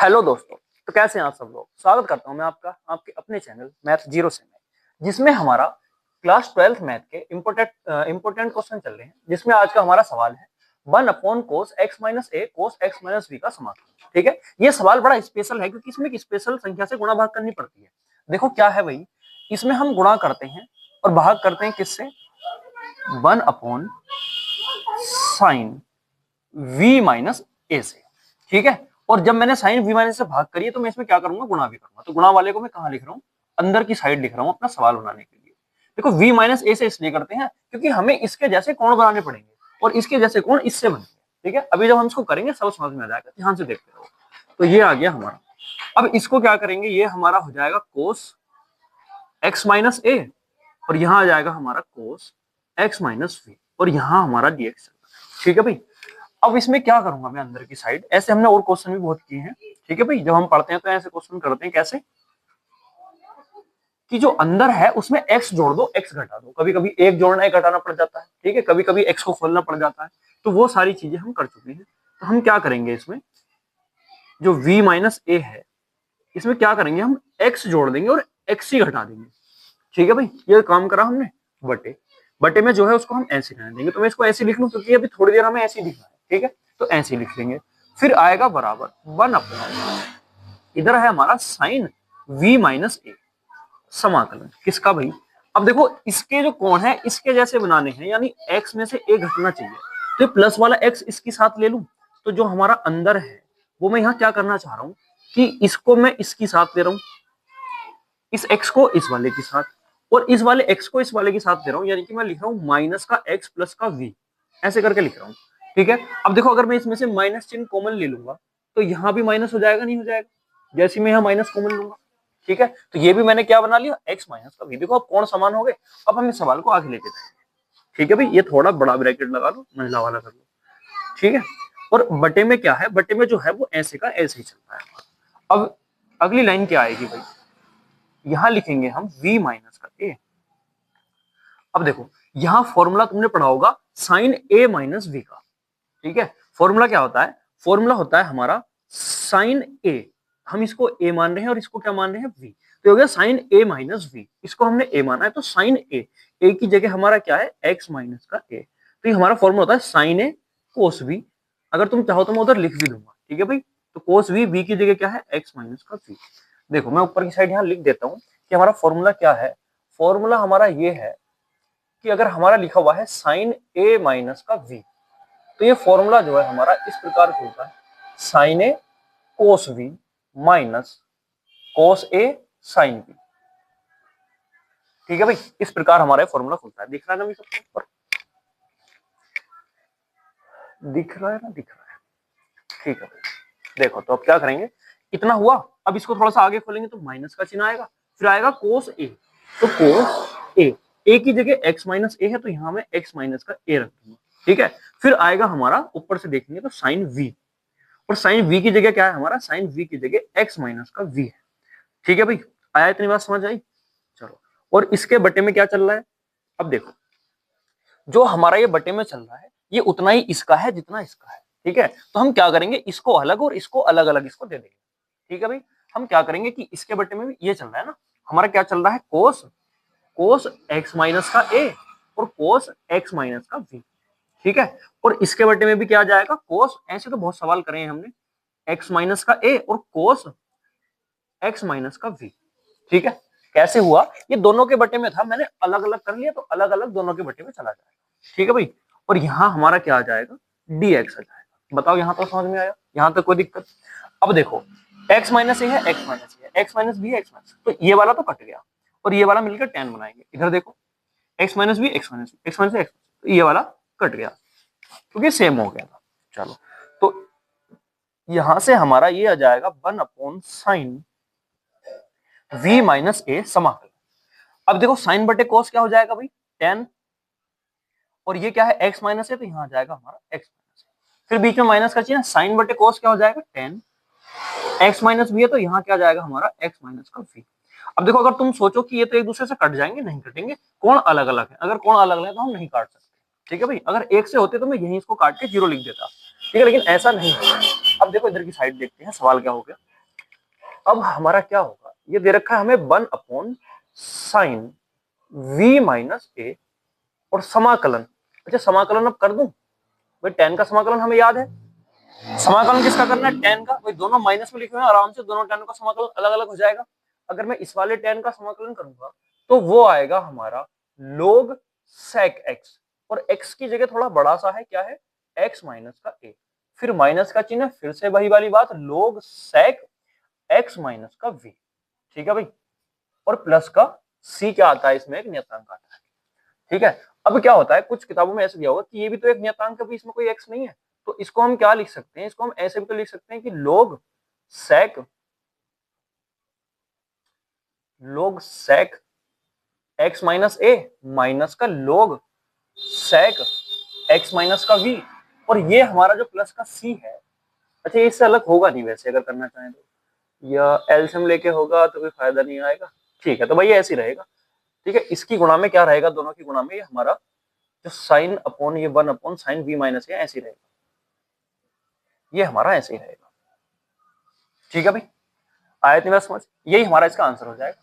Hello दोस्तों, तो कैसे हैं आप सब लोग। स्वागत करता हूं मैं आपका आपके अपने चैनल मैथ जीरो से में, जिसमें हमारा क्लास 12th मैथ के इंपोर्टेंट क्वेश्चन चल रहे हैं। जिसमें आज का हमारा सवाल है 1/cos x माइनस ए cos x माइनस बी का समाकलन। ठीक है, ये सवाल बड़ा स्पेशल है क्योंकि इसमें एक स्पेशल संख्या से गुणा भाग करनी पड़ती है। देखो क्या है भाई, इसमें हम गुणा करते हैं और भाग करते हैं किससे, 1/sin v माइनस ए से। ठीक है, और जब मैंने साइन v माइनस से भाग करी है तो मैं इसमें क्या करूंगा, गुणा भी करूंगा। तो गुणा वाले को मैं कहां लिख रहा हूं, अंदर की साइड लिख रहा हूं अपना सवाल बनाने के लिए। देखो v माइनस ए से इसलिए करते हैं क्योंकि हमें इसके जैसे कोण बनाने पड़ेंगे और इसके जैसे कोण इससे बनेंगे। ठीक है, अभी जब हम इसको करेंगे सब समझ में आ जाएगा, ध्यान से देखते रहो। तो ये आ गया हमारा। अब इसको क्या करेंगे, ये हमारा हो जाएगा कोस x माइनस ए और यहां आ जाएगा हमारा कोस x माइनस वी और यहां हमारा dx। ठीक है भाई, अब इसमें क्या करूंगा मैं, अंदर की साइड। ऐसे हमने और क्वेश्चन भी बहुत किए हैं। ठीक है भाई, जब हम पढ़ते हैं तो ऐसे क्वेश्चन करते हैं कैसे कि जो अंदर है उसमें x जोड़ दो, x घटा दो। कभी कभी एक जोड़ना एक घटाना पड़ जाता है। ठीक है, कभी कभी x को खोलना पड़ जाता है। तो वो सारी चीजें हम कर चुके हैं। तो हम क्या करेंगे, इसमें जो v माइनस ए है इसमें क्या करेंगे, हम x जोड़ देंगे और x ही घटा देंगे। ठीक है भाई, ये काम करा हमने। बटे बटे में जो है उसको हम ऐसे रहने देंगे। तो मैं इसको ऐसे लिख लूं क्योंकि अभी थोड़ी देर हमें ऐसे ही लिखना है। ठीक है, तो ऐसे लिख लेंगे। फिर आएगा बराबर 1/, इधर है हमारा साइन v माइनस ए, समाकलन किसका भाई। अब देखो इसके जो कोण है इसके जैसे बनाने हैं, यानी x में से a घटना चाहिए। तो प्लस वाला x इसके साथ ले लूं, तो जो हमारा अंदर है वो मैं यहाँ क्या करना चाह रहा हूँ कि इसको मैं इसके साथ ले रहा हूँ, इस x को इस वाले के साथ, और इस वाले x को इस वाले के साथ दे रहा हूं। यानी कि मैं लिख रहा हूं माइनस का x प्लस का v, ऐसे करके लिख रहा हूं। ठीक है, अब देखो अगर मैं इसमें से माइनस चिन्ह कॉमन ले लूंगा तो यहां भी माइनस हो जाएगा, नहीं हो जाएगा, जैसे मैं यहां माइनस कॉमन लूंगा। ठीक है, तो ये भी मैंने क्या बना लिया, x माइनस का v। देखो अब कौन समान हो गए। अब हम इस सवाल को आगे लेके जाएंगे। ठीक है भाई, ये थोड़ा बड़ा ब्रैकेट लगा लो, मंझला वाला कर लो। ठीक है, और बटे में क्या है, बटे में जो है वो ऐसे का ऐसे ही चलता है। अब अगली लाइन क्या आएगी भाई, यहां लिखेंगे हम v माइनस का a। अब देखो यहां फॉर्मूला तुमने पढ़ा होगा साइन a माइनस v का। ठीक है, फॉर्मूला क्या होता है, फॉर्मूला होता है हमारा साइन a, हम इसको a मान रहे हैं और इसको क्या मान रहे हैं v। तो हो गया साइन a माइनस v, इसको हमने a माना है तो साइन a की जगह हमारा क्या है, x माइनस का a। तो ये हमारा फॉर्मूला होता है साइन a कोस v। अगर तुम चाहो तो मैं उधर लिख भी दूंगा। ठीक है भाई, तो कोस v की जगह क्या है, x माइनस का v। देखो मैं ऊपर की साइड यहाँ लिख देता हूँ कि हमारा फॉर्मूला क्या है। फॉर्मूला हमारा ये है कि अगर हमारा लिखा हुआ है साइन a माइनस का v, तो ये फॉर्मूला जो है हमारा इस प्रकार से होता है, sine a cos v minus cos a sine v। ठीक है भाई, इस प्रकार हमारा फॉर्मूला खुलता है। दिख रहा है ना अभी सबके ऊपर, दिख रहा है ना, दिख रहा है। ठीक है, देखो तो अब क्या करेंगे, इतना हुआ। अब इसको थोड़ा सा आगे खोलेंगे तो माइनस का चिन्ह आएगा, फिर आएगा कोस a। तो कोस a की जगह x माइनस a है तो यहां मैं x माइनस का a रख दूंगा। ठीक है, फिर आएगा हमारा ऊपर से देखेंगे तो साइन v, और साइन v की जगह क्या है हमारा, साइन v की जगह x माइनस का v है। ठीक है भाई, आया, इतनी बात समझ आई। चलो, और इसके बटे में क्या चल रहा है, अब देखो जो हमारा ये बटे में चल रहा है ये उतना ही इसका है जितना इसका है। ठीक है, तो हम क्या करेंगे, इसको अलग और इसको अलग अलग इसको दे देंगे। ठीक है भाई, हम क्या करेंगे कि इसके बटे में भी ये चल रहा है ना, हमारा क्या चल रहा है, कोस x माइनस का a और कोस x माइनस का v। ठीक है, और इसके बटे में भी क्या आ जाएगा, कोस, ऐसे तो बहुत सवाल करे हैं हमने, x माइनस का a और कोस x माइनस का v। ठीक है, कैसे हुआ, ये दोनों के बटे में था, मैंने अलग अलग कर लिया तो अलग अलग दोनों के बटे में चला जाएगा। ठीक है भाई, और यहां हमारा क्या आ जाएगा, dx आ जाएगा। बताओ यहां तो समझ में आया, यहां तक कोई दिक्कत। अब देखो x माइनस ए है, x माइनस ए है, x माइनस बी है, x माइनस, तो ये वाला तो कट गया और ये वाला मिलकर tan बनाएंगे। इधर देखो x minus B, x minus B, x minus x, तो ये वाला कट गया क्योंकि सेम हो गया था। चलो, तो यहां से हमारा ये आ जाएगा 1/sin v माइनस ए समाकलन। अब देखो साइन बटे कोस क्या हो जाएगा भाई, tan, और ये क्या है, x माइनस है तो यहाँ आ जाएगा हमारा x माइनस। फिर बीच में माइनस का चिन्ह, साइन बटे कोस क्या हो जाएगा, tan, x माइनस v है तो यहाँ क्या जाएगा हमारा x माइनस का v। अब देखो अगर तुम सोचो कि ये तो एक दूसरे से कट जाएंगे, नहीं कटेंगे, कोण अलग अलग है। अगर कोण अलग अलग है तो हम नहीं काट सकते। ठीक है भाई, अगर एक से होते तो मैं यहीं इसको काट के जीरो लिख देता। ठीक है, लेकिन ऐसा नहीं है। अब देखो इधर की साइड देखते हैं सवाल क्या हो गया। अब हमारा क्या होगा, ये दे रखा है हमें 1/sin v माइनस ए और समाकलन। अच्छा समाकलन अब कर दूं भाई, tan का समाकलन हमें याद है, समाकलन किसका करना है, tan का। भाई दोनों माइनस में लिखे हुए हैं, आराम से दोनों tan का समाकलन अलग अलग हो जाएगा। अगर मैं इस वाले tan का समाकलन करूंगा तो वो आएगा हमारा log sec x, और x की जगह थोड़ा बड़ा सा है, क्या है, x माइनस का a, फिर माइनस का चिन्ह, फिर से वही वाली बात, log sec x माइनस का v। ठीक है भाई, और प्लस का c क्या आता है, इसमें एक नियतांक आता है। ठीक है, अब क्या होता है, कुछ किताबों में ऐसे दिया होगा कि ये भी तो एक नियतांक है, इसमें कोई x नहीं है, तो इसको हम क्या लिख सकते हैं, इसको हम ऐसे भी तो लिख सकते हैं कि log sec x minus a minus का log sec x माइनस का v, और ये हमारा जो प्लस का c है, अच्छा ये इससे अलग होगा नहीं वैसे, अगर करना चाहें तो, या एलसीएम लेके होगा तो कोई फायदा नहीं आएगा। ठीक है, तो भाई ये ऐसे ही रहेगा। ठीक है, इसकी गुणा में क्या रहेगा, दोनों की गुणा में ये हमारा जो साइन अपॉन ये 1/sin v माइनस ये ऐसे ही रहेगा, ये हमारा ऐसे ही रहेगा। ठीक है भाई, आया इतनी बात समझ, यही हमारा इसका आंसर हो जाएगा।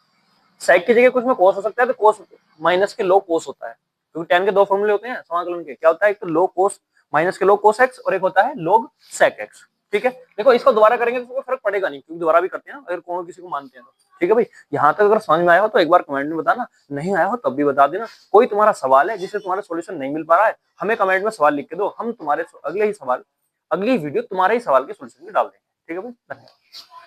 सेक की जगह कुछ में कोस हो सकता है, तो कोस माइनस के लो कोस होता है, क्योंकि टेन के दो फॉर्मूले होते हैं समाकलन के, क्या होता है, एक तो लो कोस माइनस के लो कोस एक्स, और एक होता है लोग सेक एक्स। ठीक है, देखो इसको दोबारा करेंगे तो कोई फर्क पड़ेगा नहीं, क्योंकि दोबारा भी करते हैं ना, अगर कौन किसी को मानते हैं तो। ठीक है भाई, यहाँ तक अगर समझ में आया हो तो एक बार कमेंट में बताना, नहीं आया हो तब भी बता देना। कोई तुम्हारा सवाल है जिसे तुम्हारा सोल्यूशन नहीं मिल पा रहा है, हमें कमेंट में सवाल लिख के दो, हम तुम्हारे अगले वीडियो तुम्हारे ही सवाल के सोल्यूशन भी डाल देंगे। ठीक है भाई, धन्यवाद।